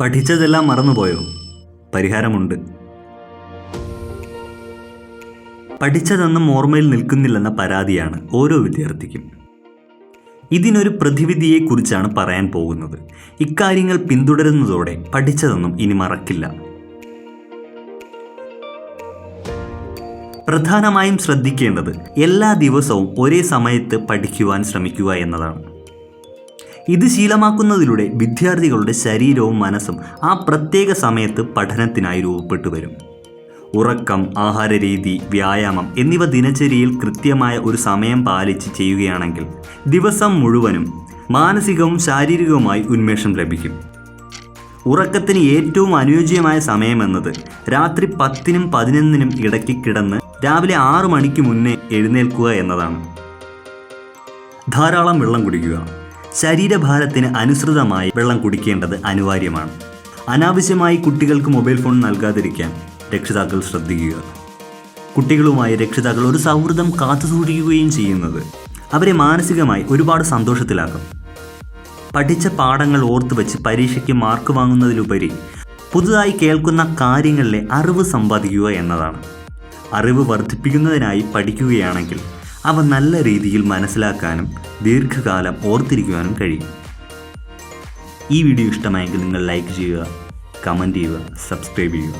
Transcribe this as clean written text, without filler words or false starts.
പഠിച്ചതെല്ലാം മറന്നുപോയോ? പരിഹാരമുണ്ട്. പഠിച്ചതൊന്നും ഓർമ്മയിൽ നിൽക്കുന്നില്ലെന്ന പരാതിയാണ് ഓരോ വിദ്യാർത്ഥിക്കും. ഇതിനൊരു പ്രതിവിധിയെക്കുറിച്ചാണ് പറയാൻ പോകുന്നത്. ഇക്കാര്യങ്ങൾ പിന്തുടരുന്നതോടെ പഠിച്ചതൊന്നും ഇനി മറക്കില്ല. പ്രധാനമായും ശ്രദ്ധിക്കേണ്ടത് എല്ലാ ദിവസവും ഒരേ സമയത്ത് പഠിക്കുവാൻ ശ്രമിക്കുക എന്നതാണ്. ഇത് ശീലമാക്കുന്നതിലൂടെ വിദ്യാർത്ഥികളുടെ ശരീരവും മനസ്സും ആ പ്രത്യേക സമയത്ത് പഠനത്തിനായി രൂപപ്പെട്ടു വരും. ഉറക്കം, ആഹാരരീതി, വ്യായാമം എന്നിവ ദിനചര്യയിൽ കൃത്യമായ ഒരു സമയം പാലിച്ച് ചെയ്യുകയാണെങ്കിൽ ദിവസം മുഴുവനും മാനസികവും ശാരീരികവുമായി ഉന്മേഷം ലഭിക്കും. ഉറക്കത്തിന് ഏറ്റവും അനുയോജ്യമായ സമയമെന്നത് രാത്രി 10-നും 11-നും ഇടയ്ക്ക് കിടന്ന് രാവിലെ 6 മണിക്ക് മുന്നേ എഴുന്നേൽക്കുക എന്നതാണ്. ധാരാളം വെള്ളം കുടിക്കുക. ശരീരഭാരത്തിന് അനുസൃതമായി വെള്ളം കുടിക്കേണ്ടത് അനിവാര്യമാണ്. അനാവശ്യമായി കുട്ടികൾക്ക് മൊബൈൽ ഫോൺ നൽകാതിരിക്കാൻ രക്ഷിതാക്കൾ ശ്രദ്ധിക്കുക. കുട്ടികളുമായി രക്ഷിതാക്കൾ ഒരു സൗഹൃദം കാത്തുസൂക്ഷിക്കുകയും ചെയ്യുന്നത് അവരെ മാനസികമായി ഒരുപാട് സന്തോഷത്തിലാക്കും. പഠിച്ച പാഠങ്ങൾ ഓർത്തു വച്ച് പരീക്ഷയ്ക്ക് മാർക്ക് വാങ്ങുന്നതിലുപരി പുതുതായി കേൾക്കുന്ന കാര്യങ്ങളിലെ അറിവ് സമ്പാദിക്കുക എന്നതാണ്. അറിവ് വർദ്ധിപ്പിക്കുന്നതിനായി പഠിക്കുകയാണെങ്കിൽ അവ നല്ല രീതിയിൽ മനസ്സിലാക്കാനും ദീർഘകാലം ഓർത്തിരിക്കുവാനും കഴിയും. ഈ വീഡിയോ ഇഷ്ടമായെങ്കിൽ നിങ്ങൾ ലൈക്ക് ചെയ്യുക, കമൻറ്റ് ചെയ്യുക, സബ്സ്ക്രൈബ് ചെയ്യുക.